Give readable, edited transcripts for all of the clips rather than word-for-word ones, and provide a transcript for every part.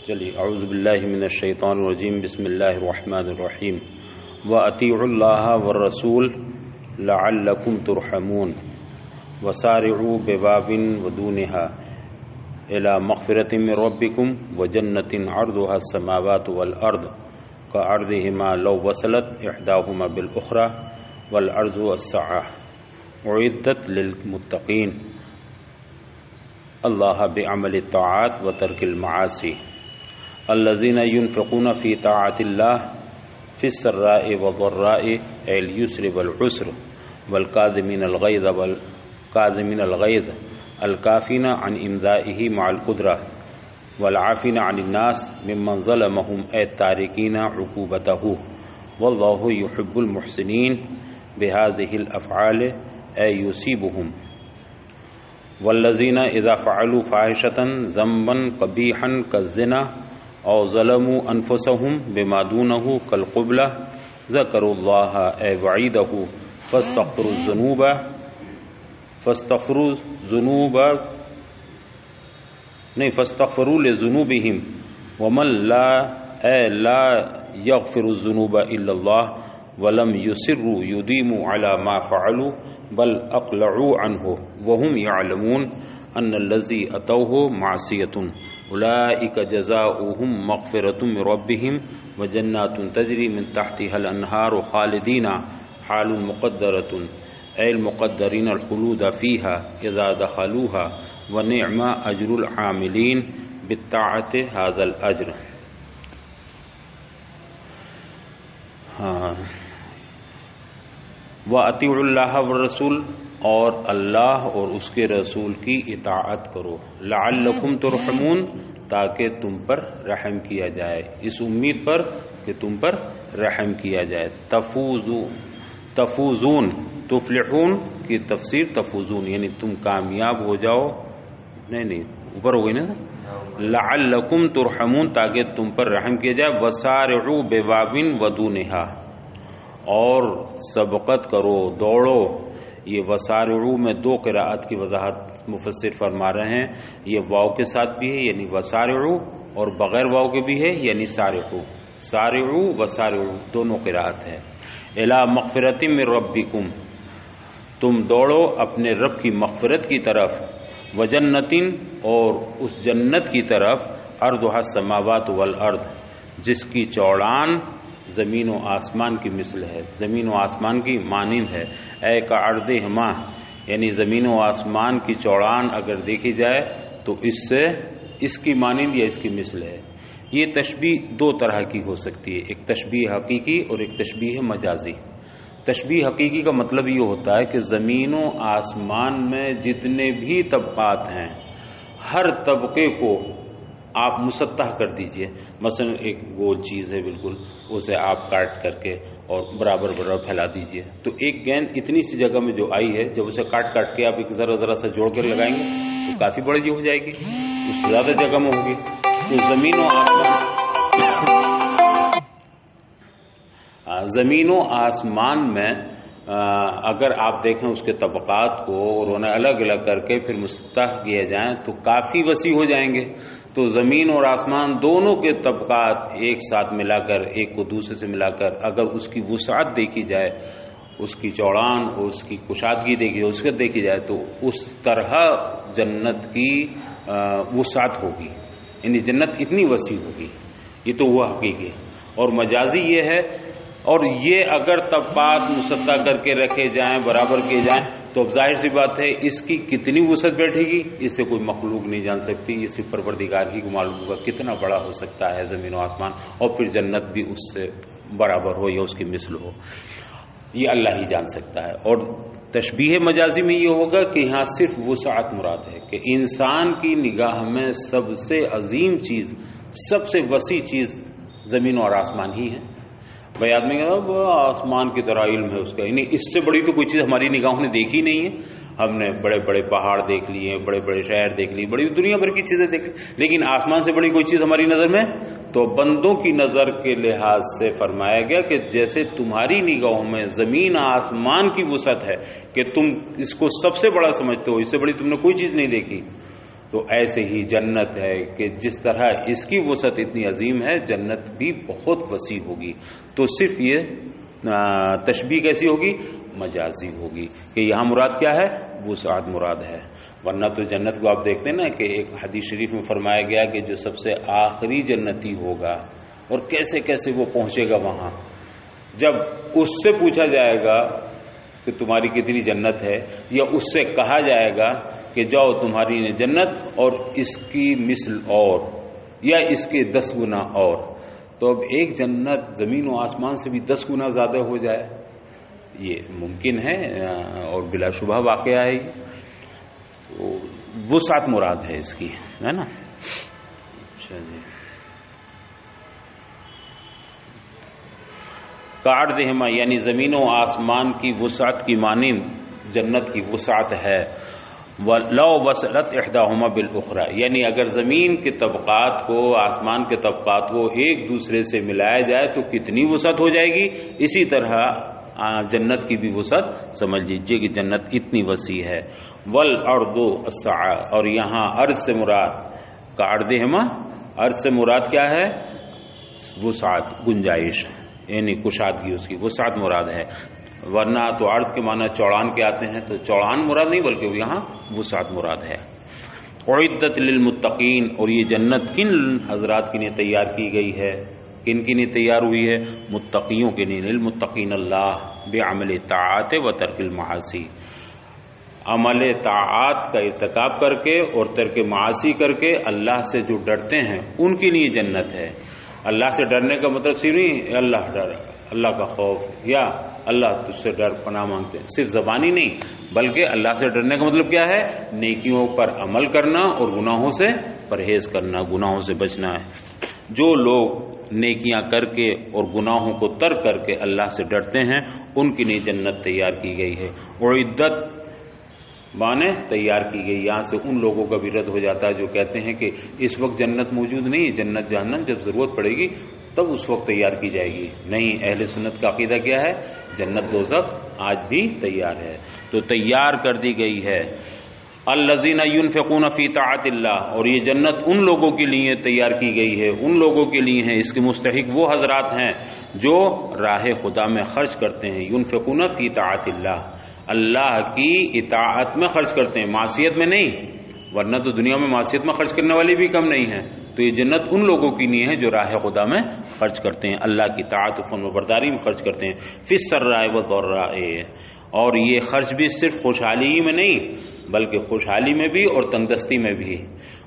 چلیے اعوذ باللہ من الشیطان الرجیم بسم اللہ الرحمن الرحیم وَأَطِيعُوا اللَّهَ وَالرَّسُولَ لَعَلَّكُمْ تُرْحَمُونَ وَسَارِعُوا بِبَابٍ وَدُونِهَا إِلَى مَغْفِرَةٍ مِّن رَّبِّكُمْ وَجَنَّةٍ عَرْضُهَا السَّمَاوَاتُ وَالْأَرْضُ كَعَرْضِهِمَا لَوْ وَصَلَتْ إِحْدَاهُمَا بِالْأُخْرَى وَالْأَرْضُ وَاسِعَةٌ أُعِدَّتْ لِلْمُتَّقِينَ اللَّهَ بِعَمَلِ الطَّاعَاتِ وَتَرْكِ الْمَعَاصِي الذين ينفقون في طاعة الله في السراء والضراء أي اليسر والعسر والكاظمين الغيظ الكافين عن إمضائه مع القدرة والعافين عن الناس ممن ظلمهم أي التاركين عقوبته والله يحب المحسنين بهذه الأفعال أي يصيبهم والذين إذا فعلوا فاحشة ذنبا قبيحا كالزنا او ظلموا انفسهم بما دونه كالقبلة ذكروا الله اي وعيده فاستغفروا لذنوبهم ومن لا يغفر الذنوب الا الله ولم يصروا يديموا على ما فعلوا بل اقلعوا عنه وهم يعلمون ان الذي اتوه معصية اولئک جزاؤہم مغفرۃ من ربہم وجنات تجری من تحتها الانہار خالدین حال مقدرۃ اے المقدرین الخلود فیہا اذا دخلوها ونعم اجر العاملین بالطاعۃ ھذا الاجر. وَأَطِيعُوا اللَّهَ وَالرَّسُولَ اور اللہ اور اس کے رسول کی اطاعت کرو لعلکم ترحمون تاکہ تم پر رحم کیا جائے، اس امید پر کہ تم پر رحم کیا جائے. تفوزون تفلحون کی تفسیر تفوزون یعنی تم کامیاب ہو جاؤ، نہیں اوپر ہو گئی نا، لعلکم ترحمون تاکہ تم پر رحم کیا جائے. وسارعوا بباب ودونہا اور سبقت کرو دوڑو. یہ وسارعو میں دو قراءت کی وضاحت مفسر فرما رہے ہیں، یہ واو کے ساتھ بھی ہے یعنی وسارعو اور بغیر واو کے بھی ہے یعنی سارعو. سارعو وسارعو دونوں قراءت ہے. الی مغفرۃ من ربکم تم دوڑو اپنے رب کی مغفرت کی طرف، وجنتن اور اس جنت کی طرف عرضها السماوات والارض جس کی چوڑان زمین و آسمان کی مثل ہے، زمین و آسمان کی مانند ہے. اے کا عرضہما یعنی زمین و آسمان کی چوڑان اگر دیکھی جائے تو اس کی مانند یا اس کی مثل ہے. یہ تشبیہ دو طرح کی ہو سکتی ہے، ایک تشبیہ حقیقی اور ایک تشبیہ مجازی. تشبیہ حقیقی کا مطلب یہ ہوتا ہے کہ زمین و آسمان میں جتنے بھی طبقات ہیں ہر طبقے کو آپ مسطح کر دیجئے. مثلا ایک گول چیز ہے بالکل، اسے آپ کاٹ کر کے اور برابر پھیلا دیجئے تو ایک گیند اتنی سی جگہ میں جو آئی ہے جب اسے کاٹ کے آپ ایک ذرا سا جوڑ کر لگائیں گے تو کافی بڑی ہو جائے گی، اس سے زیادہ جگہ میں ہوگی. تو زمین و آسمان میں اگر آپ دیکھیں اس کے طبقات کو اور انہیں الگ الگ کر کے پھر مسطح کیے جائیں تو کافی وسیع ہو جائیں گے. تو زمین اور آسمان دونوں کے طبقات ایک ساتھ ملا کر، ایک کو دوسرے سے ملا کر اگر اس کی وسعت دیکھی جائے، اس کی چوڑان اور اس کی کشادگی دیکھی جائے تو اس طرح جنت کی وسعت ہوگی، یعنی جنت اتنی وسیع ہوگی. یہ تو وہ حقیقی ہے. اور مجازی یہ ہے، اور یہ اگر طبقات مسطح کر کے رکھے جائیں، برابر کیے جائیں تو اب ظاہر سی بات ہے اس کی کتنی وسعت بیٹھے گی اس سے کوئی مخلوق نہیں جان سکتی. یہ صرف پروردگار ہی کو معلوم ہوگا کتنا بڑا ہو سکتا ہے زمین و آسمان، اور پھر جنت بھی اس سے برابر ہو یا اس کی مثل ہو، یہ اللہ ہی جان سکتا ہے. اور تشبیہ مجازی میں یہ ہوگا کہ یہاں صرف وسعت مراد ہے کہ انسان کی نگاہ میں سب سے عظیم چیز، سب سے وسیع چیز زمین اور آسمان ہی ہے. بھائی آدمی کہتا ہے آسمان کی طرح علم ہے اس کا، یعنی اس سے بڑی تو کوئی چیز ہماری نگاہوں نے دیکھی نہیں ہے. ہم نے بڑے بڑے پہاڑ دیکھ لیے، بڑے بڑے شہر دیکھ لیے، بڑی دنیا بھر کی چیزیں دیکھ لی، لیکن آسمان سے بڑی کوئی چیز ہماری نظر میں. تو بندوں کی نظر کے لحاظ سے فرمایا گیا کہ جیسے تمہاری نگاہوں میں زمین آسمان کی وسعت ہے کہ تم اس کو سب سے بڑا سمجھتے ہو، اس سے بڑی تم نے کوئی چیز نہیں دیکھی، تو ایسے ہی جنت ہے کہ جس طرح اس کی وسعت اتنی عظیم ہے جنت بھی بہت وسیع ہوگی. تو صرف یہ تشبیہ کیسی ہوگی؟ مجازی ہوگی کہ یہاں مراد کیا ہے؟ وسعت مراد ہے. ورنہ تو جنت کو آپ دیکھتے ہیں نا کہ ایک حدیث شریف میں فرمایا گیا کہ جو سب سے آخری جنتی ہوگا اور کیسے کیسے وہ پہنچے گا وہاں، جب اس سے پوچھا جائے گا کہ تمہاری کتنی جنت ہے، یا اس سے کہا جائے گا کہ جاؤ تمہاری جنت اور اس کی مثل اور یا اس کے 10 گنا اور، تو اب ایک جنت زمین و آسمان سے بھی 10 گنا زیادہ ہو جائے، یہ ممکن ہے اور بلا شبہ واقعہ ہے. تو وسعت مراد ہے اس کی، ہے نا. اچھا جی. کعرضہما یعنی زمین و آسمان کی وسعت کی مانند جنت کی وسعت ہے. لو وصلت احداہما بالاخرى یعنی اگر زمین کے طبقات کو آسمان کے طبقات کو ایک دوسرے سے ملایا جائے تو کتنی وسعت ہو جائے گی، اسی طرح جنت کی بھی وسعت سمجھ لیجئے کہ جنت اتنی وسیع ہے. والارض السعى اور یہاں ارض سے مراد کعرضہما، ارض سے مراد کیا ہے؟ وسعت، گنجائش، یعنی کشادگی، اس کی وسعت مراد ہے. ورنہ تو ارض کے معنی چوڑان کے آتے ہیں، تو چوڑان مراد نہیں بلکہ یہاں وسعت مراد ہے. اعدت للمتقین اور یہ جنت کن حضرات کے لیے تیار کی گئی ہے؟ کن کے لیے تیار ہوئی ہے؟ متقیوں کے لیے. للمتقین اللہ بعمل طاعات و ترک المعاصی، عمل طاعات کا ارتکاب کر کے اور ترک معاصی کر کے اللہ سے جو ڈرتے ہیں ان کے لیے جنت ہے. اللہ سے ڈرنے کا مطلب صرف نہیں اللہ ڈر، اللہ کا خوف یا اللہ تجھ سے ڈر پناہ مانگتے ہیں، صرف زبانی نہیں، بلکہ اللہ سے ڈرنے کا مطلب کیا ہے؟ نیکیوں پر عمل کرنا اور گناہوں سے پرہیز کرنا، گناہوں سے بچنا ہے. جو لوگ نیکیاں کر کے اور گناہوں کو ترک کر کے اللہ سے ڈرتے ہیں ان کے لیے جنت تیار کی گئی ہے. اعدت مانے تیار کی گئی. یہاں سے ان لوگوں کا بھی رد ہو جاتا ہے جو کہتے ہیں کہ اس وقت جنت موجود نہیں، جنت جہنم جب ضرورت پڑے گی تب اس وقت تیار کی جائے گی. نہیں، اہل سنت کا عقیدہ کیا ہے؟ جنت دوزخ آج بھی تیار ہے، تو تیار کر دی گئی ہے. الذین ينفقون فی طاعت اللہ اور یہ جنت ان لوگوں کے لیے تیار کی گئی ہے، ان لوگوں کے لیے ہیں، اس کے مستحق وہ حضرات ہیں جو راہ خدا میں خرچ کرتے ہیں. ينفقون فی طاعت اللہ، اللہ کی اطاعت میں خرچ کرتے ہیں، معصیت میں نہیں، ورنہ تو دنیا میں معصیت میں خرچ کرنے والے بھی کم نہیں ہیں. تو یہ جنت ان لوگوں کی لیے ہے جو راہ خدا میں خرچ کرتے ہیں، اللہ کی طاعت و فرمانبرداری میں خرچ کرتے ہیں. فی السراء والضراء اور یہ خرچ بھی صرف خوشحالی ہی میں نہیں بلکہ خوشحالی میں بھی اور تنگ دستی میں بھی.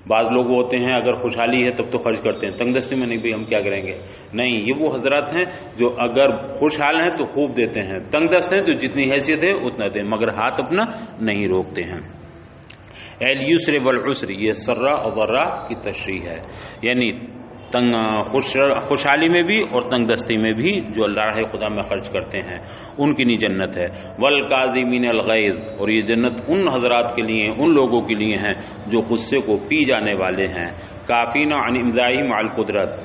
بعض لوگ ہوتے ہیں اگر خوشحالی ہے تب تو خرچ کرتے ہیں، تنگ دستی میں نہیں، بھی ہم کیا کریں گے. نہیں، یہ وہ حضرات ہیں جو اگر خوشحال ہیں تو خوب دیتے ہیں، تنگ دست ہیں تو جتنی حیثیت ہے اتنا دیں، مگر ہاتھ اپنا نہیں روکتے ہیں. الیسر والعسر یہ سرا اور ضرا کی تشریح ہے، یعنی خوشحالی میں بھی اور تنگ دستی میں بھی جو اللہ خدا میں خرچ کرتے ہیں ان کی نہیں جنت ہے. والکاظمین الغیظ اور یہ جنت ان حضرات کے لیے، ان لوگوں کے لیے ہیں جو غصے کو پی جانے والے ہیں. کافین عن امضائی مع القدرت،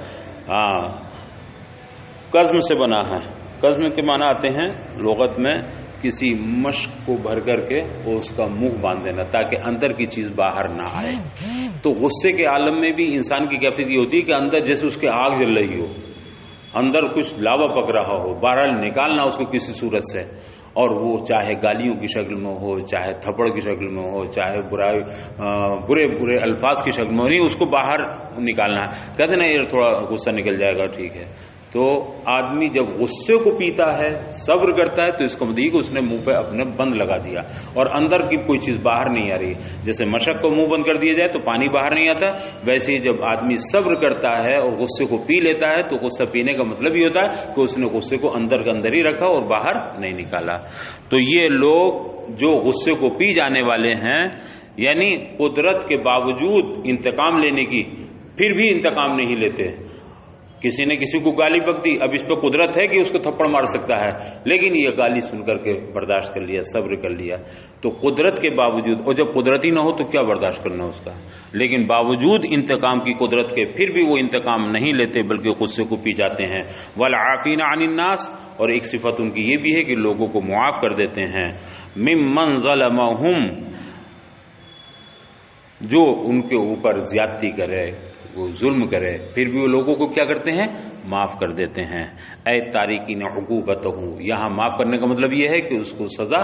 قزم سے بنا ہے. قزم کے معنی آتے ہیں لغت میں کسی مشق کو بھر کر کے وہ اس کا منہ باندھ دینا تاکہ اندر کی چیز باہر نہ آئے. تو غصے کے عالم میں بھی انسان کی کیفیت یہ ہوتی ہے کہ اندر جیسے اس کے آگ جل رہی ہو، اندر کچھ لاوا پک رہا ہو، بہرحال نکالنا اس کو کسی صورت سے، اور وہ چاہے گالیوں کی شکل میں ہو، چاہے تھپڑ کی شکل میں ہو، چاہے برے برے الفاظ کی شکل میں ہو، نہیں اس کو باہر نکالنا ہے. کہتے نا یہ تھوڑا غصہ نکل جائے گا، ٹھیک ہے. تو آدمی جب غصے کو پیتا ہے، صبر کرتا ہے، تو اس کو مطلب اس نے منہ پہ اپنے بند لگا دیا اور اندر کی کوئی چیز باہر نہیں آ رہی. جیسے مشق کو منہ بند کر دیا جائے تو پانی باہر نہیں آتا، ویسے ہی جب آدمی صبر کرتا ہے اور غصے کو پی لیتا ہے تو غصہ پینے کا مطلب یہ ہوتا ہے کہ اس نے غصے کو اندر کے اندر ہی رکھا اور باہر نہیں نکالا. تو یہ لوگ جو غصے کو پی جانے والے ہیں، یعنی قدرت کے باوجود انتقام لینے کی پھر بھی انتقام نہیں لیتے. کسی نے کسی کو گالی بک دی، اب اس پہ قدرت ہے کہ اس کو تھپڑ مار سکتا ہے، لیکن یہ گالی سن کر کے برداشت کر لیا، صبر کر لیا. تو قدرت کے باوجود، اور جب قدرت ہی نہ ہو تو کیا برداشت کرنا اس کا، لیکن باوجود انتقام کی قدرت کے پھر بھی وہ انتقام نہیں لیتے بلکہ غصے کو پی جاتے ہیں. والعافین عن الناس اور ایک صفت ان کی یہ بھی ہے کہ لوگوں کو معاف کر دیتے ہیں. ممن ظلمہم جو ان کے اوپر زیادتی کرے، وہ ظلم کرے، پھر بھی وہ لوگوں کو کیا کرتے ہیں؟ معاف کر دیتے ہیں۔ اے تارکین عقوبتہ، یہاں معاف کرنے کا مطلب یہ ہے کہ اس کو سزا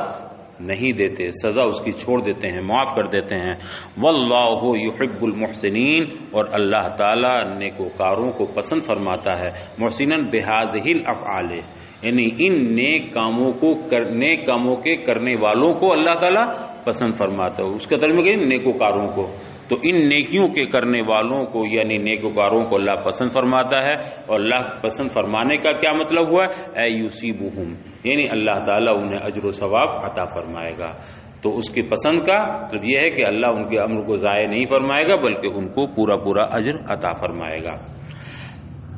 نہیں دیتے، سزا اس کی چھوڑ دیتے ہیں، معاف کر دیتے ہیں۔ واللہ یحب المحسنین، اور اللہ تعالی نیکوکاروں کو پسند فرماتا ہے۔ محسنن بہذہ الافعال، یعنی ان نیک کاموں کے کرنے والوں کو اللہ تعالیٰ پسند فرماتا ہے۔ اس کا ترجمہ کہ نیکوکاروں کو، تو ان نیکیوں کے کرنے والوں کو یعنی نیکوکاروں کو اللہ پسند فرماتا ہے۔ اور اللہ پسند فرمانے کا کیا مطلب ہوا؟ اے یصیبہم، یعنی اللہ تعالیٰ انہیں اجر و ثواب عطا فرمائے گا۔ تو اس کی پسند کا مطلب یہ ہے کہ اللہ ان کے امر کو ضائع نہیں فرمائے گا بلکہ ان کو پورا پورا اجر عطا فرمائے گا۔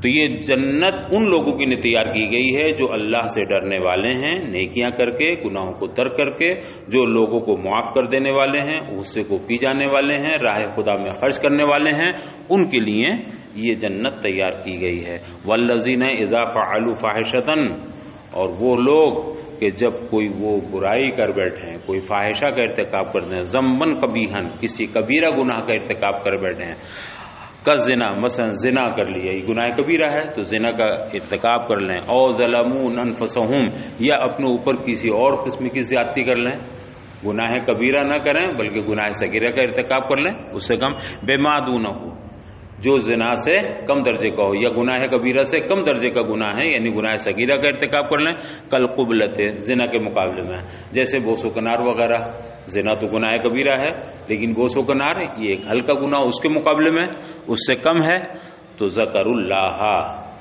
تو یہ جنت ان لوگوں کے لیے تیار کی گئی ہے جو اللہ سے ڈرنے والے ہیں، نیکیاں کر کے، گناہوں کو ترک کر کے، جو لوگوں کو معاف کر دینے والے ہیں، غصے کو پی جانے والے ہیں، راہ خدا میں خرچ کرنے والے ہیں، ان کے لیے یہ جنت تیار کی گئی ہے۔ والذین اذا فعلوا فاحشۃ، اور وہ لوگ کہ جب کوئی وہ برائی کر بیٹھیں، کوئی فاحشہ کا ارتکاب کرتے ہیں، ذنبا قبیحا، کسی کبیرہ گناہ کا ارتکاب کر بیٹھے ہیں، کا زنا، مثلا زنا کر لیا، یہ گناہ کبیرہ ہے تو زنا کا ارتکاب کر لیں، او ظلموا انفسہم، یا اپنے اوپر کسی اور قسم کی زیادتی کر لیں، گناہ کبیرہ نہ کریں بلکہ گناہ صغیرہ کا ارتکاب کر لیں، اس سے کم، بما دونہ، جو زنا سے کم درجے کا ہو، یا گناہ کبیرہ سے کم درجے کا گناہ ہے یعنی گناہ صغیرہ کا ارتکاب کر لیں، کل قبلت، زنا کے مقابلے میں، جیسے بوس و کنار وغیرہ، زنا تو گناہ کبیرہ ہے لیکن بوس و کنار یہ ایک ہلکا گناہ اس کے مقابلے میں اس سے کم ہے۔ تو ذکر اللہ،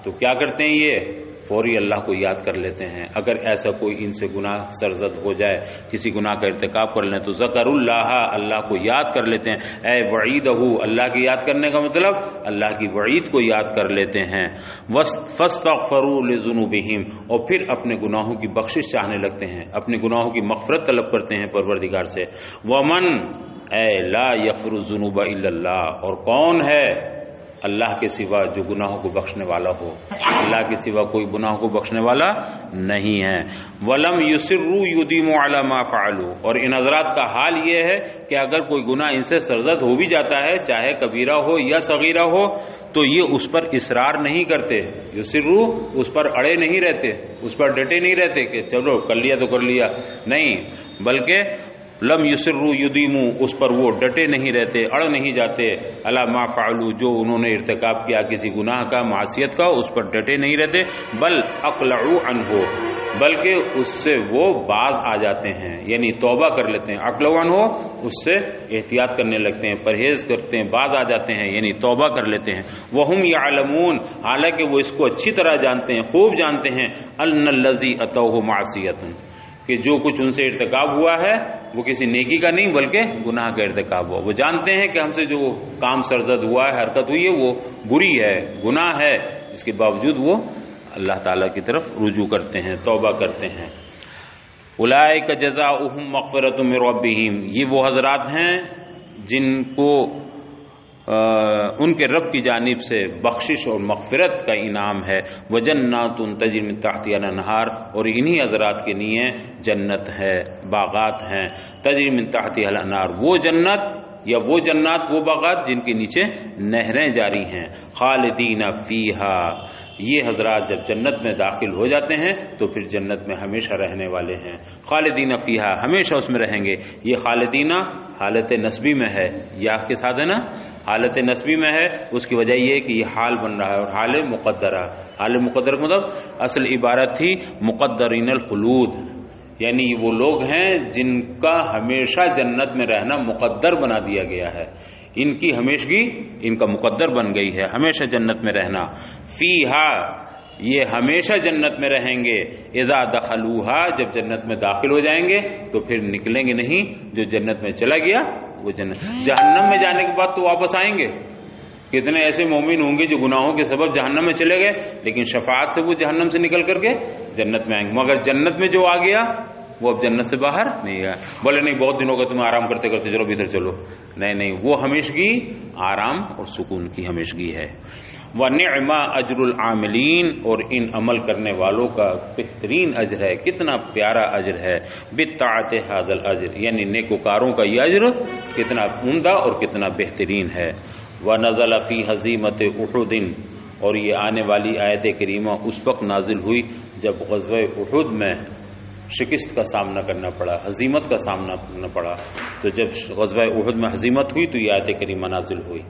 تو کیا کرتے ہیں یہ فوری اللہ کو یاد کر لیتے ہیں۔ اگر ایسا کوئی ان سے گناہ سرزد ہو جائے، کسی گناہ کا ارتکاب کر لیں تو ذکر اللہ، اللہ کو یاد کر لیتے ہیں۔ اے وعیدہ، اللہ کی یاد کرنے کا مطلب اللہ کی وعید کو یاد کر لیتے ہیں۔ فاستغفروا لذنوبہم، اور پھر اپنے گناہوں کی بخشش چاہنے لگتے ہیں، اپنے گناہوں کی مغفرت طلب کرتے ہیں پروردگار سے۔ ومن، اے لا یغفر الذنوب الا اللہ، اور کون ہے اللہ کے سوا جو گناہوں کو بخشنے والا ہو؟ اللہ کے سوا کوئی گناہوں کو بخشنے والا نہیں ہے۔ وَلَمْ يُصِرُّوا يُدِيمُوا عَلَى مَا فَعَلُوا، اور ان حضرات کا حال یہ ہے کہ اگر کوئی گناہ ان سے سرزد ہو بھی جاتا ہے، چاہے کبیرہ ہو یا صغیرہ ہو، تو یہ اس پر اصرار نہیں کرتے، یصروا، اس پر اڑے نہیں رہتے، اس پر ڈٹے نہیں رہتے کہ چلو کر لیا تو کر لیا، نہیں، بلکہ لم یسروا یدیموا، اس پر وہ ڈٹے نہیں رہتے، اڑ نہیں جاتے، الا ما فعلوا، جو انہوں نے ارتکاب کیا کسی گناہ کا، معصیت کا، اس پر ڈٹے نہیں رہتے، بل اقلعوا عنہ، بلکہ اس سے وہ باز آ جاتے ہیں، یعنی توبہ کر لیتے ہیں، اقلعوا عنہ، اس سے احتیاط کرنے لگتے ہیں، پرہیز کرتے ہیں، باز آ جاتے ہیں، یعنی توبہ کر لیتے ہیں۔ وہم یعلمون، حالانکہ وہ اس کو اچھی طرح جانتے ہیں، خوب جانتے ہیں، ان الذی اتوہ معصیۃ، کہ جو کچھ ان سے ارتکاب ہوا ہے وہ کسی نیکی کا نہیں بلکہ گناہ کا ارتکاب ہوا۔ وہ جانتے ہیں کہ ہم سے جو کام سرزد ہوا ہے، حرکت ہوئی ہے، وہ بری ہے، گناہ ہے، اس کے باوجود وہ اللہ تعالیٰ کی طرف رجوع کرتے ہیں، توبہ کرتے ہیں۔ اولئک جزاؤہم مغفرۃ من ربہم، یہ وہ حضرات ہیں جن کو ان کے رب کی جانب سے بخشش اور مغفرت کا انعام ہے۔ وجنات تجری من تحتہا الانہار، اور انہی حضرات کے لیے جنت ہے، باغات ہیں، تجری من تحتہا الانہار، وہ جنت یا وہ جنات، وہ باغات جن کے نیچے نہریں جاری ہیں، خالدین فیہا، یہ حضرات جب جنت میں داخل ہو جاتے ہیں تو پھر جنت میں ہمیشہ رہنے والے ہیں، خالدین فیہا، ہمیشہ اس میں رہیں گے۔ یہ خالدین حالت نسبی میں ہے، یا کے ساتھ ہے نا، حالت نسبی میں ہے، اس کی وجہ یہ ہے کہ یہ حال بن رہا ہے، اور حال مقدرہ، حال مقدر مطلب اصل عبارت تھی مقدرین الخلود، یعنی وہ لوگ ہیں جن کا ہمیشہ جنت میں رہنا مقدر بنا دیا گیا ہے، ان کی ہمیشگی ان کا مقدر بن گئی ہے، ہمیشہ جنت میں رہنا۔ فیہا، یہ ہمیشہ جنت میں رہیں گے، اذا دخلوہا، جب جنت میں داخل ہو جائیں گے تو پھر نکلیں گے نہیں، جو جنت میں چلا گیا وہ جنت، جہنم میں جانے کے بعد تو واپس آئیں گے۔ کتنے ایسے مومن ہوں گے جو گناہوں کے سبب جہنم میں چلے گئے لیکن شفاعت سے وہ جہنم سے نکل کر کے جنت میں آئیں گے، مگر جنت میں جو آ گیا وہ اب جنت سے باہر نہیں گیا. بولے نہیں بہت دنوں کا تمہیں آرام کرتے کرتے چلو ادھر چلو، نہیں، وہ ہمیشگی آرام اور سکون کی ہمیشگی ہے. وَنِعْمَ أَجْرُ الْعَامِلِينَ، اور ان عمل کرنے والوں کا بہترین اجر ہے، کتنا پیارا اجر ہے. بِالطَّاعَةِ هَذَا الْأَجْرِ، یعنی نیکوکاروں کا یہ اجر کتنا عمدہ اور کتنا بہترین ہے. وَنَزَلَ فِي هَزِيمَةِ أُحُدٍ، اور یہ آنے والی آیت کریمہ اس وقت نازل ہوئی جب غزوہ احد میں شکست کا سامنا کرنا پڑا، ہزیمت کا سامنا کرنا پڑا. تو جب غزوہ احد میں ہزیمت ہوئی تو یہ آیت کریمہ نازل ہوئی.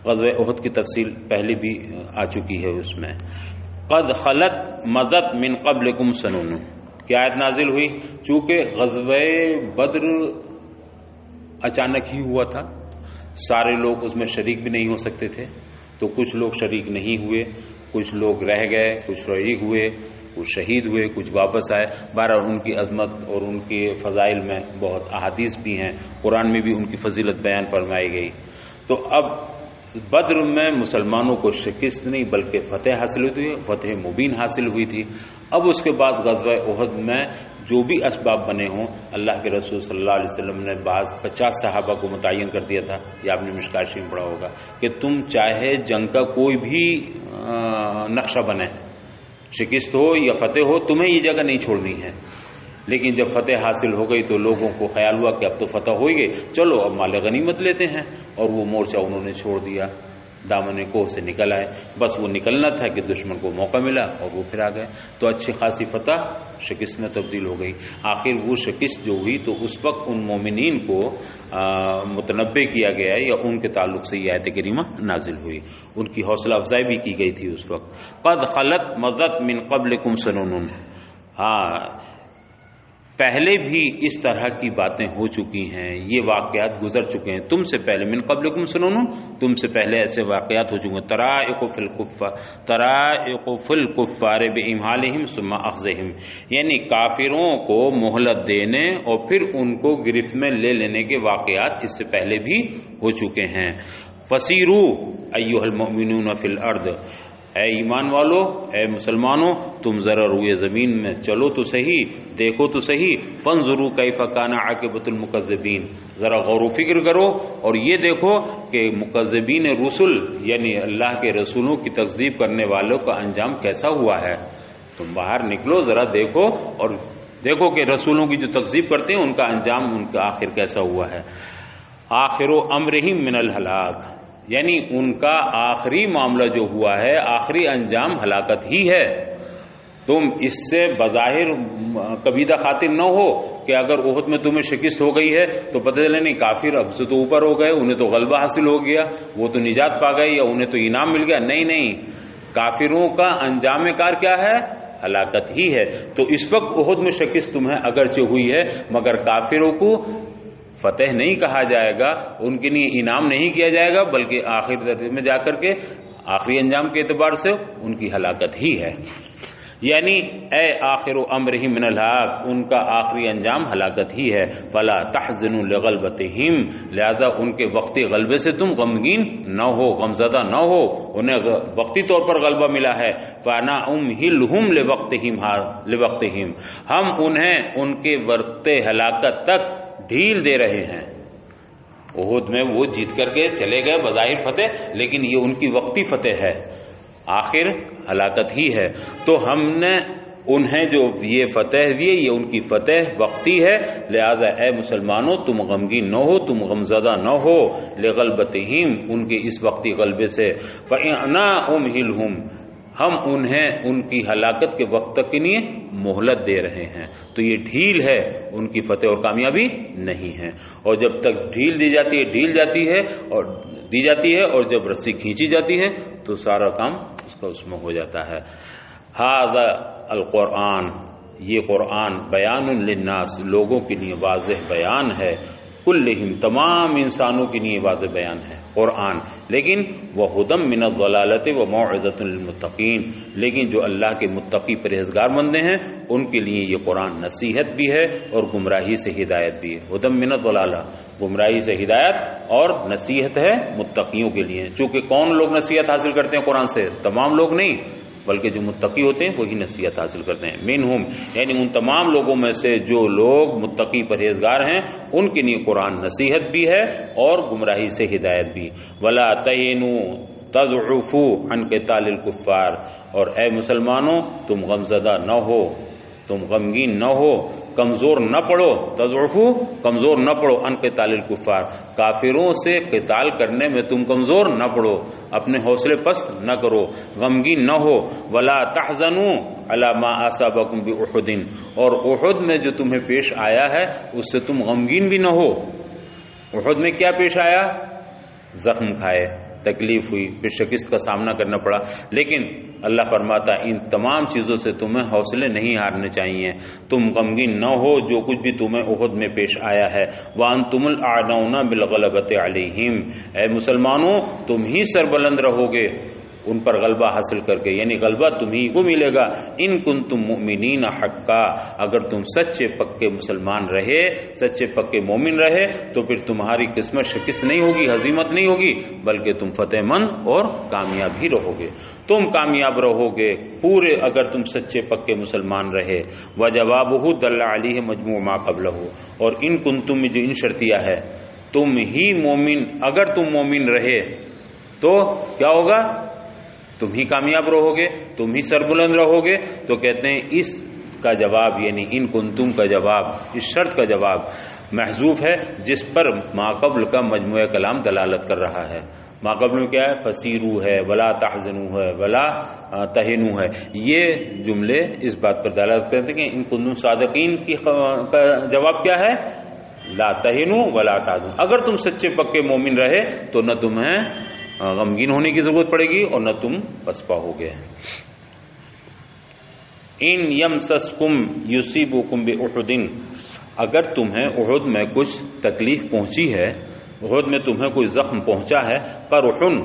غزوہ احد کی تفصیل پہلے بھی آ چکی ہے اس میں. قد خلت مدت من قبلکم سنون، کیا آیت نازل ہوئی؟ چونکہ غزوہ بدر اچانک ہی ہوا تھا، سارے لوگ اس میں شریک بھی نہیں ہو سکتے تھے، تو کچھ لوگ شریک نہیں ہوئے، کچھ لوگ رہ گئے، کچھ شریک ہوئے، کچھ شہید ہوئے، کچھ واپس آئے. بہرحال ان کی عظمت اور ان کے فضائل میں بہت احادیث بھی ہیں، قرآن میں بھی ان کی فضیلت بیان فرمائی گئی. تو اب بدر میں مسلمانوں کو شکست نہیں بلکہ فتح حاصل ہوئی تھی، فتح مبین حاصل ہوئی تھی. اب اس کے بعد غزوہ احد میں جو بھی اسباب بنے ہوں، اللہ کے رسول صلی اللہ علیہ وسلم نے بعض 50 صحابہ کو متعین کر دیا تھا، یہ آپ نے مشکوٰۃ شریف میں پڑھا ہوگا کہ تم چاہے جنگ کا کوئی بھی نقشہ بنے، شکست ہو یا فتح ہو، تمہیں یہ جگہ نہیں چھوڑنی ہے. لیکن جب فتح حاصل ہو گئی تو لوگوں کو خیال ہوا کہ اب تو فتح ہو گئی، چلو اب مال غنیمت لیتے ہیں، اور وہ مورچہ انہوں نے چھوڑ دیا، دامن کوہ سے نکل آئے. بس وہ نکلنا تھا کہ دشمن کو موقع ملا اور وہ پھر آ گئے. تو اچھی خاصی فتح شکست میں تبدیل ہو گئی. آخر وہ شکست جو ہوئی تو اس وقت ان مومنین کو متنبع کیا گیا یا ان کے تعلق سے یہ آیت کریمہ نازل ہوئی، ان کی حوصلہ افزائی بھی کی گئی تھی اس وقت. قد خلت مضت من قبلکم سنون، ہاں پہلے بھی اس طرح کی باتیں ہو چکی ہیں، یہ واقعات گزر چکے ہیں تم سے پہلے. من قبلکم سنون، تم سے پہلے ایسے واقعات ہو چکے ہیں. طرائق فی الکفار بامہالہم ثم اخذہم، یعنی کافروں کو مہلت دینے اور پھر ان کو گرفت میں لے لینے کے واقعات اس سے پہلے بھی ہو چکے ہیں. فسیروا ایھا المؤمنون فی الارض، اے ایمان والو، اے مسلمانوں، تم ذرا روئے زمین میں چلو تو صحیح، دیکھو تو صحیح. فانظروا کیف کان عاقبۃ المکذبین، ذرا غور و فکر کرو اور یہ دیکھو کہ مکذبین رسل یعنی اللہ کے رسولوں کی تکذیب کرنے والوں کا انجام کیسا ہوا ہے. تم باہر نکلو، ذرا دیکھو اور دیکھو کہ رسولوں کی جو تکذیب کرتے ہیں ان کا انجام، ان کا آخر کیسا ہوا ہے. آخر امرہم من الہلاک، یعنی ان کا آخری معاملہ جو ہوا ہے، آخری انجام ہلاکت ہی ہے. تم اس سے بظاہر کبیدہ خاطر نہ ہو کہ اگر احد میں تمہیں شکست ہو گئی ہے تو پتہ چلے نہیں کافر اب سے تو اوپر ہو گئے، انہیں تو غلبہ حاصل ہو گیا، وہ تو نجات پا گئے یا انہیں تو انعام مل گیا. نہیں، کافروں کا انجام کار کیا ہے؟ ہلاکت ہی ہے. تو اس وقت احد میں شکست تمہیں اگرچہ ہوئی ہے مگر کافروں کو فتح نہیں کہا جائے گا، ان کے لیے انعام نہیں کیا جائے گا، بلکہ آخر درجے میں جا کر کے آخری انجام کے اعتبار سے ان کی ہلاکت ہی ہے. یعنی اے آخر امرہم من الہلاک، ان کا آخری انجام ہلاکت ہی ہے. فلا تحزنوا لغلبتہم، لہذا ان کے وقتی غلبے سے تم غمگین نہ ہو، غمزدہ نہ ہو، انہیں وقتی طور پر غلبہ ملا ہے. فانا امہلہم لوقتہم، ہم انہیں ان کے وقت ہلاکت تک ڈھیل دے رہے ہیں. احد میں وہ جیت کر کے چلے گئے بظاہر فتح، لیکن یہ ان کی وقتی فتح ہے، آخر ہلاکت ہی ہے. تو ہم نے انہیں جو یہ فتح دیے یہ ان کی فتح وقتی ہے، لہذا اے مسلمانوں تم غمگین نہ ہو، تم غمزدہ نہ ہو. لغلبتہم، ان کے اس وقتی غلبے سے. فانا امہلہم، ہم انہیں ان کی ہلاکت کے وقت تک کے لیے مہلت دے رہے ہیں. تو یہ ڈھیل ہے، ان کی فتح اور کامیابی نہیں ہے. اور جب تک ڈھیل دی جاتی ہے اور جب رسی کھینچی جاتی ہے تو سارا کام اس کا اس میں ہو جاتا ہے. ھذا القرآن، یہ قرآن بیان للناس، لوگوں کے لیے واضح بیان ہے. کلہم، تمام انسانوں کے لیے واضح بیان ہے قرآن. لیکن وہدی من الضلالۃ وموعظۃ للمتقین، لیکن جو اللہ کے متقی پرہیزگار بندے ہیں ان کے لیے یہ قرآن نصیحت بھی ہے اور گمراہی سے ہدایت بھی ہے. ہدی من الضلالہ، گمراہی سے ہدایت، اور نصیحت ہے متقیوں کے لیے. چونکہ کون لوگ نصیحت حاصل کرتے ہیں قرآن سے؟ تمام لوگ نہیں، بلکہ جو متقی ہوتے ہیں وہی نصیحت حاصل کرتے ہیں. منہم یعنی ان تمام لوگوں میں سے جو لوگ متقی پرہیزگار ہیں ان کے لیے قرآن نصیحت بھی ہے اور گمراہی سے ہدایت بھی. ولا تہنوا تضعفوا عن قتال الکفار، اور اے مسلمانوں تم غمزدہ نہ ہو، تم غمگین نہ ہو، کمزور نہ پڑو، تضعفوا کمزور نہ پڑو، عن قتال الکفار کافروں سے قتال کرنے میں تم کمزور نہ پڑو، اپنے حوصلے پست نہ کرو، غمگین نہ ہو. ولا تحزنوا علی ما اصابکم باحد، اور احد میں جو تمہیں پیش آیا ہے اس سے تم غمگین بھی نہ ہو. احد میں کیا پیش آیا؟ زخم کھائے، تکلیف ہوئی، پھر شکست کا سامنا کرنا پڑا، لیکن اللہ فرماتا ان تمام چیزوں سے تمہیں حوصلے نہیں ہارنے چاہیے، تم غمگین نہ ہو جو کچھ بھی تمہیں احد میں پیش آیا ہے. وانتم الاعلون بالغلبۃ علیہم، اے مسلمانوں تم ہی سربلند رہو گے ان پر غلبہ حاصل کر کے، یعنی غلبہ تمہیں کو ملے گا. ان کنتم مؤمنین حقا، اگر تم سچے پکے مسلمان رہے، سچے پکے مومن رہے تو پھر تمہاری قسمت شکست نہیں ہوگی، ہزیمت نہیں ہوگی، بلکہ تم فتح مند اور کامیاب ہی رہو گے. تم کامیاب رہو گے پورے اگر تم سچے پکے مسلمان رہے. وجوابہ دل علیہ مجموع ما قبلہ، اور ان کنتم میں جو ان شرطیہ ہے، تم ہی مومن، اگر تم مومن رہے تو کیا ہوگا؟ تم ہی کامیاب رہو گے، تم ہی سربلند رہو گے. تو کہتے ہیں اس کا جواب یعنی ان کنتم کا جواب، اس شرط کا جواب محذوف ہے جس پر ما قبل کا مجموعہ کلام دلالت کر رہا ہے. ما قبل میں کیا ہے؟ فسیرو ہے، ولا تحزنوا ہے، ولا تہنوا ہے. یہ جملے اس بات پر دلالت کرتے ہیں کہ ان کنتم صادقین کا جواب کیا ہے؟ لا تہنوا ولا تحزنوا. اگر تم سچے پکے مومن رہے تو نہ تمہیں غمگین ہونے کی ضرورت پڑے گی اور نہ تم پسپا ہوگے. ان یمسسکم یصیبکم باحد، اگر تمہیں احد میں کچھ تکلیف پہنچی ہے، احد میں تمہیں کوئی زخم پہنچا ہے، قرحن،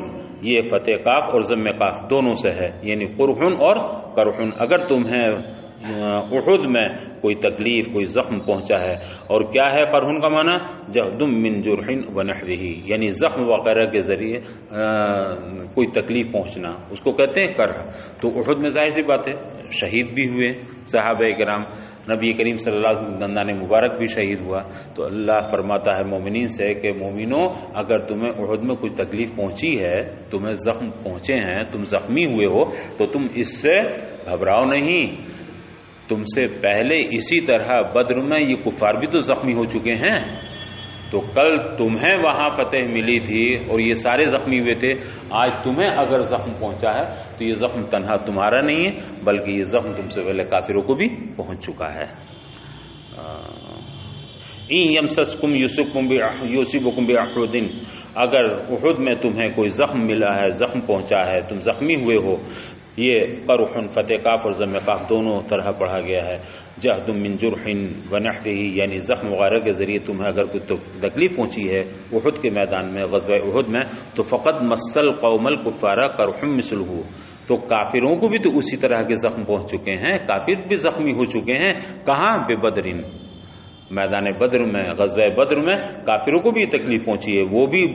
یہ فتح کاف اور ضم کاف دونوں سے ہے، یعنی قرحن اور قرحن، اگر تمہیں احد میں کوئی تکلیف کوئی زخم پہنچا ہے. اور کیا ہے قرحن کا معنی؟ جہدم من جرح ونحوہ، یعنی زخم وغیرہ کے ذریعے کوئی تکلیف پہنچنا، اس کو کہتے ہیں قرح. تو احد میں ظاہر سی بات ہے شہید بھی ہوئے صحابہ کرام، نبی کریم صلی اللہ علیہ وسلم دندان مبارک بھی شہید ہوا. تو اللہ فرماتا ہے مومنین سے کہ مومنوں اگر تمہیں احد میں کوئی تکلیف پہنچی ہے، تمہیں زخم پہنچے ہیں، تم زخمی ہوئے ہو تو تم اس سے گھبراؤ نہیں. تم سے پہلے اسی طرح بدر میں یہ کفار بھی تو زخمی ہو چکے ہیں، تو کل تمہیں وہاں فتح ملی تھی اور یہ سارے زخمی ہوئے تھے. آج تمہیں اگر زخم پہنچا ہے تو یہ زخم تنہا تمہارا نہیں ہے بلکہ یہ زخم تم سے پہلے کافروں کو بھی پہنچ چکا ہے. ان یمسسکم یصیبکم باحد، اگر احد میں تمہیں کوئی زخم ملا ہے، زخم پہنچا ہے، تم زخمی ہوئے ہو. یہ قرحن فتح کاف اور ضم کاف دونوں طرح پڑھا گیا ہے. جہد من جرح ونحوہ، یعنی زخم وغیرہ کے ذریعے تمہیں اگر کوئی تکلیف پہنچی ہے احد کے میدان میں، غزوہ احد میں، تو فقط مسل قوم الکفار قرح مثلہ، تو کافروں کو بھی تو اسی طرح کے زخم پہنچ چکے ہیں، کافر بھی زخمی ہو چکے ہیں. کہاں؟ ببدر، میدان بدر میں، غزوہ بدر میں کافروں کو بھی تکلیف پہنچی ہے، وہ بھی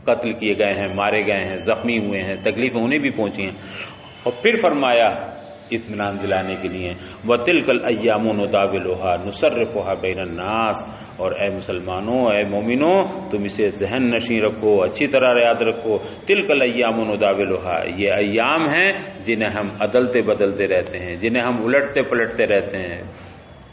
قتل کیے گئے ہیں، مارے گئے ہیں، زخمی ہوئے ہیں، تکلیفیں انہیں بھی پہنچی ہیں. اور پھر فرمایا اطمینان دلانے کے لیے وَتِلْكَ الْأَيَّامُ نُدَاوِلُهَا نُصَرِّفُهَا بَيْنَ النَّاسِ، اور اے مسلمانوں، اے مومنوں، تم اسے ذہن نشین رکھو، اچھی طرح یاد رکھو. تِلْكَ الْأَيَّامُ نُدَاوِلُهَا، یہ ایام ہیں جنہیں ہم عدلتے بدلتے رہتے ہیں، جنہیں ہم الٹتے پلٹتے رہتے ہیں،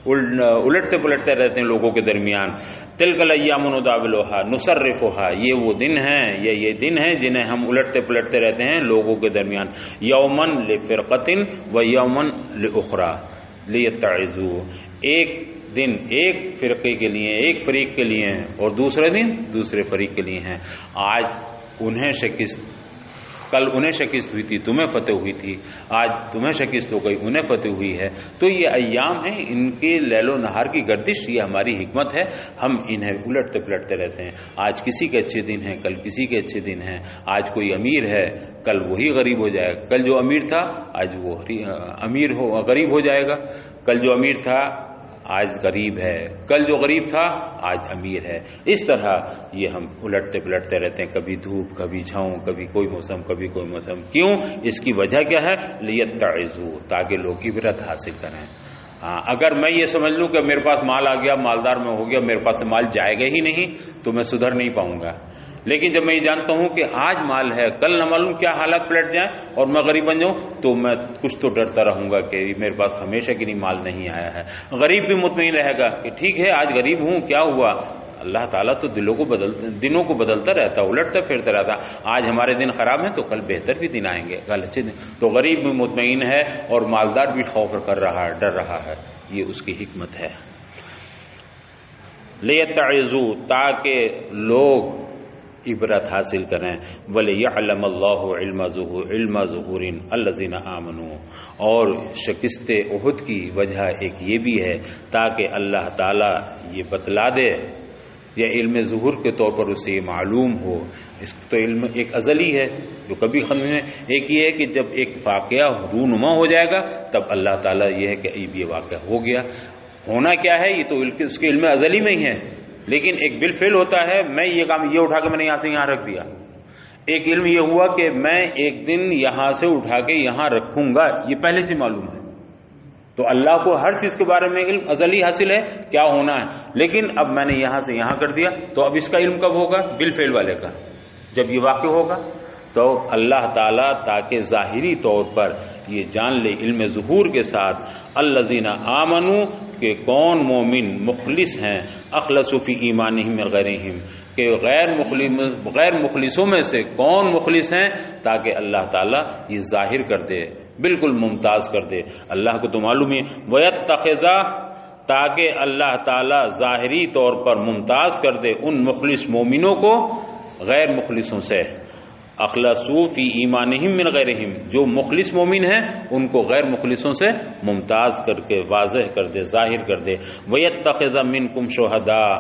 الٹتے پلٹتے رہتے ہیں لوگوں کے درمیان. تلک الایام نداولها نصرفها، یہ وہ دن ہیں، یہ دن ہیں جنہیں ہم الٹتے پلٹتے رہتے ہیں لوگوں کے درمیان. یوما لفرقۃ و یوما لاخرى لیتعظوا، ایک دن ایک فرقے کے لیے، ایک فریق کے لیے ہیں، اور دوسرے دن دوسرے فریق کے لیے ہیں. آج انہیں شکست، کل انہیں شکست ہوئی تھی، تمہیں فتح ہوئی تھی، آج تمہیں شکست ہو گئی، انہیں فتح ہوئی ہے. تو یہ ایام ہیں، ان کے لیل و نہار کی گردش، یہ ہماری حکمت ہے، ہم انہیں الٹتے پلٹتے رہتے ہیں. آج کسی کے اچھے دن ہیں، کل کسی کے اچھے دن ہیں. آج کوئی امیر ہے، کل وہی غریب ہو جائے گا. کل جو امیر تھا آج وہ غریب ہو جائے گا. کل جو امیر تھا آج غریب ہے، کل جو غریب تھا آج امیر ہے. اس طرح یہ ہم الٹتے پلٹتے رہتے ہیں، کبھی دھوپ کبھی چھاؤں، کبھی کوئی موسم کبھی کوئی موسم. کیوں؟ اس کی وجہ کیا ہے؟ لیتعظوا، تاکہ لوگ عبرت حاصل کریں. اگر میں یہ سمجھ لوں کہ میرے پاس مال آ گیا، مالدار میں ہو گیا، میرے پاس سے مال جائے گا ہی نہیں، تو میں سدھر نہیں پاؤں گا. لیکن جب میں یہ جانتا ہوں کہ آج مال ہے، کل نہ معلوم کیا حالات پلٹ جائیں اور میں غریب بن جاؤں، تو میں کچھ تو ڈرتا رہوں گا کہ میرے پاس ہمیشہ کے لیے مال نہیں آیا ہے. غریب بھی مطمئن رہے گا کہ ٹھیک ہے آج غریب ہوں، کیا ہوا، اللہ تعالیٰ تو دنوں کو بدلتا رہتا، الٹتا پھرتا رہتا. آج ہمارے دن خراب ہیں تو کل بہتر بھی دن آئیں گے، کل اچھے دن. تو غریب بھی مطمئن ہے اور مالدار بھی خوف کر رہا ہے، ڈر رہا ہے. یہ اس کی حکمت ہے. لیتعظوا، تاکہ لوگ عبرت حاصل کریں. وَلِيَعْلَمَ اللَّهُ عِلْمَ ظُهُورٍ الَّذِينَ آمَنُوا، اور شکست احد کی وجہ ایک یہ بھی ہے تاکہ اللہ تعالیٰ یہ بتلا دے، یا علم ظہور کے طور پر اسے یہ معلوم ہو. اس تو علم ایک ازلی ہے جو کبھی ختم نہیں. ایک یہ ہے کہ جب ایک واقعہ رونما ہو جائے گا تب اللہ تعالیٰ یہ ہے کہ یہ واقعہ ہو گیا. ہونا کیا ہے یہ تو اس کے علم ازلی میں ہی ہے، لیکن ایک بالفعل ہوتا ہے. میں یہ کام یہ اٹھا کے میں نے یہاں سے یہاں رکھ دیا. ایک علم یہ ہوا کہ میں ایک دن یہاں سے اٹھا کے یہاں رکھوں گا، یہ پہلے سے معلوم ہے. تو اللہ کو ہر چیز کے بارے میں علم ازلی حاصل ہے کیا ہونا ہے. لیکن اب میں نے یہاں سے یہاں کر دیا، تو اب اس کا علم کب ہوگا؟ بالفعل والے کا، جب یہ واقع ہوگا. تو اللہ تعالیٰ تاکہ ظاہری طور پر یہ جان لے علم ظہور کے ساتھ، الذین آمنوا، کہ کون مومن مخلص ہیں، اخلصوا فی ایمانہم من غیرہم، کہ غیر مخلصوں میں سے کون مخلص ہیں، تاکہ اللہ تعالیٰ یہ ظاہر کر دے، بالکل ممتاز کر دے. اللہ کو تو معلوم ہے. وَيَتَّخِذَ، تاکہ اللہ تعالیٰ ظاہری طور پر ممتاز کر دے ان مخلص مومنوں کو غیر مخلصوں سے. اخلصوا فی ایمانہم من غیرہم، جو مخلص مومن ہیں ان کو غیر مخلصوں سے ممتاز کر کے واضح کر دے، ظاہر کر دے. وَيَتَّخِذَ مِنْكُمْ شُهَدَاءَ،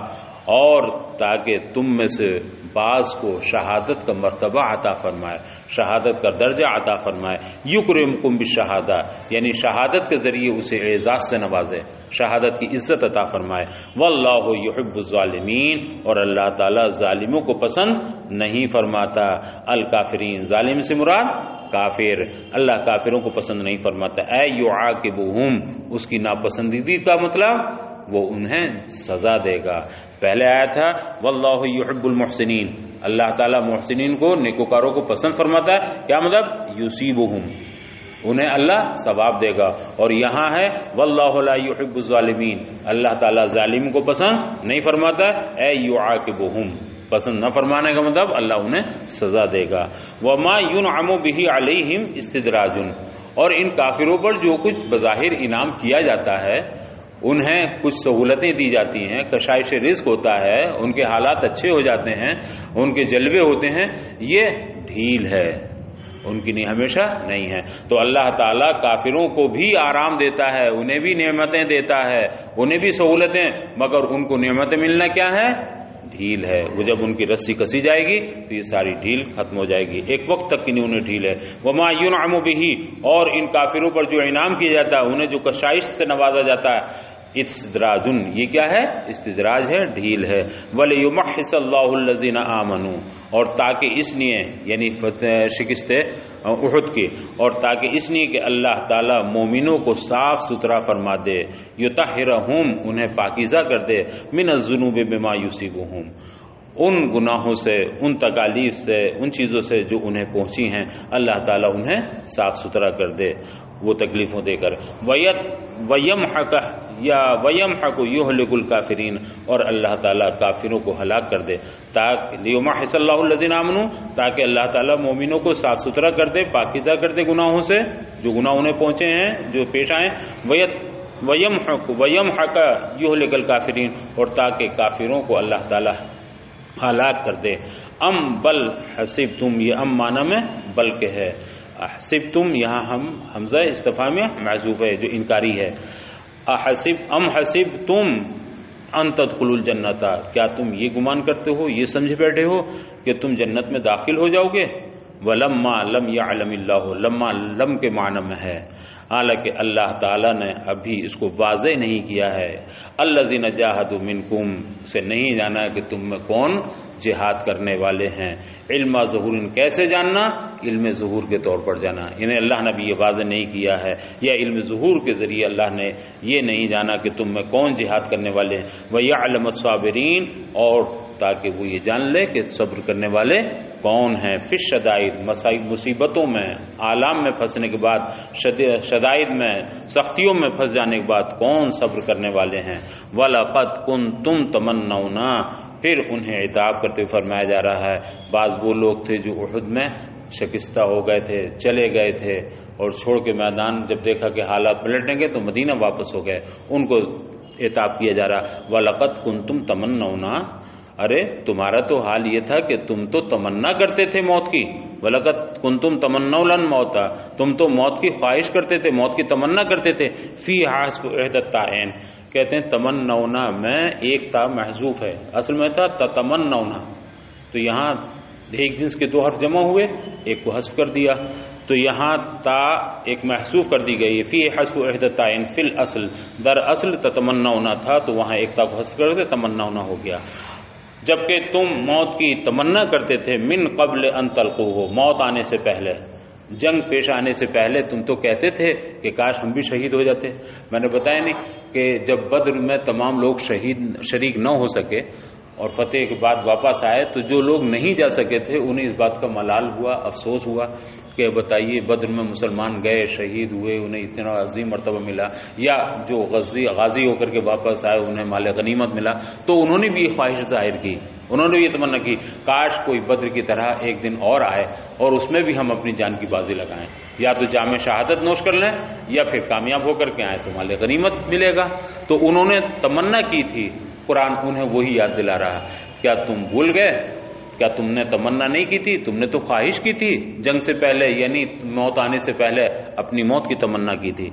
اور تاکہ تم میں سے بعض کو شہادت کا مرتبہ عطا فرمائے، شہادت کا درجہ عطا فرمائے. یکرمکم بالشہادہ، یعنی شہادت کے ذریعے اسے اعزاز سے نوازے، شہادت کی عزت عطا فرمائے. واللہ یحب الظالمین، اور اللہ تعالیٰ ظالموں کو پسند نہیں فرماتا. الکافرین، ظالم سے مراد کافر، اللہ کافروں کو پسند نہیں فرماتا. اے یعاقبہم، اس کی ناپسندیدگی کا مطلب وہ انہیں سزا دے گا. پہلے آیا تھا واللہ یحب المحسنین، اللہ تعالیٰ محسنین کو، نیکوکاروں کو پسند فرماتا ہے. کیا مطلب؟ یصیبہم، انہیں اللہ ثواب دے گا. اور یہاں ہے واللہ لا یحب الظالمین، اللہ تعالیٰ ظالم کو پسند نہیں فرماتا. اے یعاقبہم، پسند نہ فرمانے کا مطلب اللہ انہیں سزا دے گا. وما ينعم به علیہم استدراج، اور ان کافروں پر جو کچھ بظاہر انعام کیا جاتا ہے، انہیں کچھ سہولتیں دی جاتی ہیں، کشائش رزق ہوتا ہے، ان کے حالات اچھے ہو جاتے ہیں، ان کے جلوے ہوتے ہیں، یہ ڈھیل ہے، ان کی نہیں، ہمیشہ نہیں ہے. تو اللہ تعالیٰ کافروں کو بھی آرام دیتا ہے، انہیں بھی نعمتیں دیتا ہے، انہیں بھی سہولتیں، مگر ان کو نعمتیں ملنا کیا ہے؟ ڈھیل ہے. وہ جب ان کی رسی کسی جائے گی تو یہ ساری ڈھیل ختم ہو جائے گی، ایک وقت تک کی نہیں انہیں ڈھیل ہے. وما ينعم به، اور ان کافروں پر جو انعام کیا جاتا ہے، انہیں جو کشائش سے نوازا جاتا ہے، استدراج، یہ کیا ہے؟ استدراج ہے، ڈھیل ہے. وَلِيُمَحِّصَ اللَّهُ الَّذِينَ آمَنُوا، اور تاکہ اس لیے، یعنی شکست احد کی، اور تاکہ اس لیے کہ اللہ تعالیٰ مومنوں کو صاف ستھرا فرما دے. یطہرہم، انہیں پاکیزہ کر دے. من الذنوب بما یصیبہم، ان گناہوں سے، ان تکالیف سے، ان چیزوں سے جو انہیں پہنچی ہیں، اللہ تعالیٰ انہیں صاف ستھرا کر دے وہ تکلیفوں دے کر. وَيَمْحَقَ يُهْلِكُ الْكَافِرِينَ، اور اللہ تعالیٰ کافروں کو ہلاک کر دے. لِيُمَحِّصَ اللَّهُ الَّذِينَ آمَنُوا، تاکہ اللہ تعالیٰ مومنوں کو صاف ستھرا کر دے، پاکیزہ کر دے گناہوں سے، جو گناہ انہیں پہنچے ہیں، جو پیش آئیں. وَيَمْحَقَ يُهْلِكَ الْكَافِرِينَ، اور تاکہ کافروں کو اللہ تعالیٰ ہلاک کر دے. بل حسبتم، یہ معنی میں بلکہ ہے. حسبتم، یہاں ہم حمزہ استفہامیہ محذوف ہے جو انکاری ہے. حسبتم ان تدخلوا الجنت، کیا تم یہ گمان کرتے ہو، یہ سمجھ بیٹھے ہو کہ تم جنت میں داخل ہو جاؤ گے؟ ولما لم يعلم اللہ، لما لم کے معنی میں ہے، حالانکہ اللہ تعالیٰ نے ابھی اس کو واضح نہیں کیا ہے، الذین جاہدوا منکم سے نہیں جانا کہ تم میں کون جہاد کرنے والے ہیں، علم ظہور، کیسے جاننا؟ علم ظہور کے طور پر جانا، انہیں اللہ نے بھی یہ واضح نہیں کیا ہے، یا علم ظہور کے ذریعے اللہ نے یہ نہیں جانا کہ تم میں کون جہاد کرنے والے ہیں، وَيَعْلَمَ الصَّابِرِينَ، اور تاکہ وہ یہ جان لے کہ صبر کرنے والے کون ہیں، فی الشدائد، مصیبتوں میں، آلام میں پھنسنے کے بعد، شدائد میں، سختیوں میں پھنس جانے کے بعد کون صبر کرنے والے ہیں، وَلَقَدْ كُنْتُمْ تَمَنَّوْنَ، پھر انہیں عتاب کرتے ہوئے فرمایا جا رہا ہے، بعض وہ لوگ تھے جو احد میں شکستہ ہو گئے تھے، چلے گئے تھے، اور چھوڑ کے میدان جب دیکھا کہ حالات پلٹیں گے تو مدینہ واپس ہو گئے، ان کو عتاب کیا جا رہا، وَلَقَدْ كُنْتُمْ تَمَنَّوْنَ، ارے تمہارا تو حال یہ تھا کہ تم تو تمنا کرتے تھے موت کی، وَلَقَدْ كُنْتُمْ تَمَنَّوْنَ الْمَوْتَ، تم تو موت کی خواہش کرتے تھے، موت کی تمنا کرتے تھے، فی حاسب احد التائین، کہتے ہیں تمنونا میں ایک تا محذوف ہے، اصل میں تھا تتمنونا، تو یہاں ایک جنس کے دو حرف جمع ہوئے، ایک کو حذف کر دیا، تو یہاں تا ایک محذوف کر دی گئی، فی حذف احد التائین، فی الاصل، در اصل تتمنونا تھا تو وہاں ایک تا کو حذف کر دے تمنونا ہو گیا، جبکہ تم موت کی تمنا کرتے تھے، من قبل ان تلقوہ، موت آنے سے پہلے، جنگ پیش آنے سے پہلے تم تو کہتے تھے کہ کاش ہم بھی شہید ہو جاتے۔ میں نے بتایا نہیں کہ جب بدر میں تمام لوگ شریک نہ ہو سکے اور فتح کے بعد واپس آئے تو جو لوگ نہیں جا سکے تھے انہیں اس بات کا ملال ہوا، افسوس ہوا کہ بتائیے بدر میں مسلمان گئے، شہید ہوئے، انہیں اتنا عظیم مرتبہ ملا، یا جو غازی ہو کر کے واپس آئے انہیں مال غنیمت ملا، تو انہوں نے بھی یہ خواہش ظاہر کی، انہوں نے بھی یہ تمنا کی کاش کوئی بدر کی طرح ایک دن اور آئے اور اس میں بھی ہم اپنی جان کی بازی لگائیں، یا تو جام شہادت نوش کر لیں یا پھر کامیاب ہو کر کے آئیں تو مال غنیمت ملے گا، تو انہوں نے تمنا کی تھی، قرآن انہیں وہی یاد دلا رہا ہے، کیا تم بھول گئے؟ کیا تم نے تمنا نہیں کی تھی؟ تم نے تو خواہش کی تھی جنگ سے پہلے، یعنی موت آنے سے پہلے اپنی موت کی تمنا کی تھی،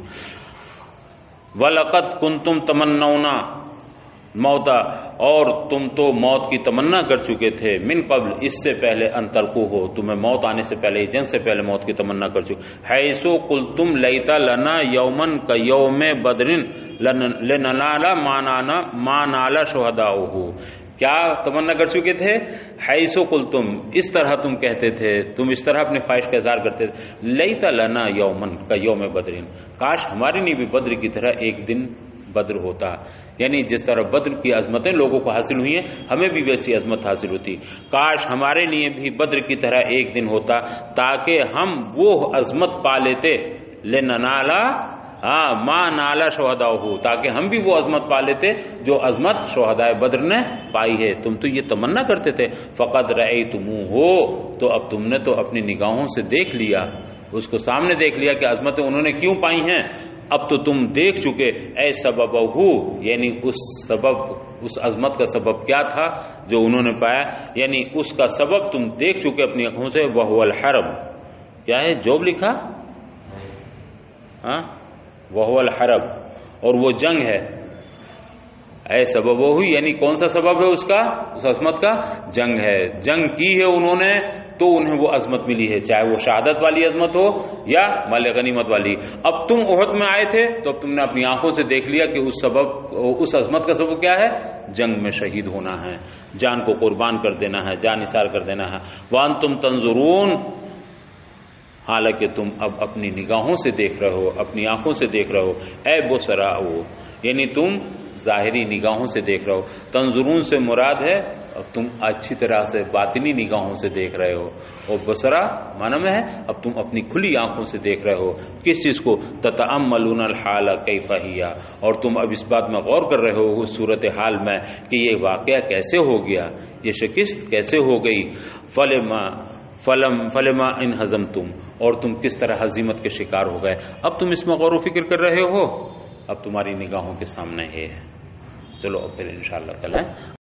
وَلَقَدْ كُنْتُمْ تَمَنَّوْنَ موتا، اور تم تو موت کی تمنا کر چکے تھے، من قبل، اس سے پہلے، ان تلقوہ، تمہیں موت آنے سے پہلے، جنگ سے پہلے موت کی تمنا کر چکے، حیث قلتم لیت لنا یوما کیوم بدر لننال ما نال شہداؤہ، کیا تمنا کر چکے تھے؟ حیث قلتم، اس طرح تم کہتے تھے، تم اس طرح اپنی خواہش کا اظہار کرتے تھے، لیت لنا یوما کیوم بدر، کاش ہمارے لیے بھی بدر کی طرح ایک دن بدر ہوتا، یعنی جس طرح بدر کی عظمتیں لوگوں کو حاصل ہوئی ہیں ہمیں بھی ویسی عظمت حاصل ہوتی، کاش ہمارے لیے بھی بدر کی طرح ایک دن ہوتا تاکہ ہم وہ عظمت پا لیتے، لننالا ما نالا شہداؤہ، تاکہ ہم بھی وہ عظمت پا لیتے جو عظمت شہدائے بدر نے پائی ہے، تم تو یہ تمنا کرتے تھے، فقد رأیتموہ، تو اب تم نے تو اپنی نگاہوں سے دیکھ لیا، اس کو سامنے دیکھ لیا کہ عظمتیں انہوں نے کیوں پائی ہیں، اب تو تم دیکھ چکے، اے سببہ، یعنی اس عظمت کا سبب کیا تھا جو انہوں نے پایا، یعنی اس کا سبب تم دیکھ چکے اپنی آنکھوں سے، وہو الحرب، کیا ہے جوب لکھا؟ وہو الحرب، اور وہ جنگ ہے، اے سببہ، یعنی کون سا سبب ہے اس کا، اس عظمت کا؟ جنگ ہے، جنگ کی ہے انہوں نے تو انہیں وہ عظمت ملی ہے، چاہے وہ شہادت والی عظمت ہو یا مال غنیمت والی۔ اب تم احد میں آئے تھے تو اب تم نے اپنی آنکھوں سے دیکھ لیا کہ اس عظمت کا سبب کیا ہے، جنگ میں شہید ہونا ہے، جان کو قربان کر دینا ہے، جان نثار کر دینا ہے، وانتم تنظرون، حالانکہ تم اب اپنی نگاہوں سے دیکھ رہے ہو، اپنی آنکھوں سے دیکھ رہے ہو، اے بصراء، یعنی تم ظاہری نگاہوں سے دیکھ رہے ہو، تنظرون سے مراد ہے اب تم اچھی طرح سے باطنی نگاہوں سے دیکھ رہے ہو، اور بصرا معنی میں ہے اب تم اپنی کھلی آنکھوں سے دیکھ رہے ہو، کس چیز کو، تتأملون الحال کیف ہی، اور تم اب اس بات میں غور کر رہے ہو اس صورتحال میں کہ یہ واقعہ کیسے ہو گیا، یہ شکست کیسے ہو گئی، فلما ان ہزمتم، اور تم کس طرح ہزیمت کے شکار ہو گئے، اب تم اس میں غور و فکر کر رہے ہو، اب تمہاری نگاہوں کے سامنے ہے۔ چلو اب پھر انشاءاللہ کل ہے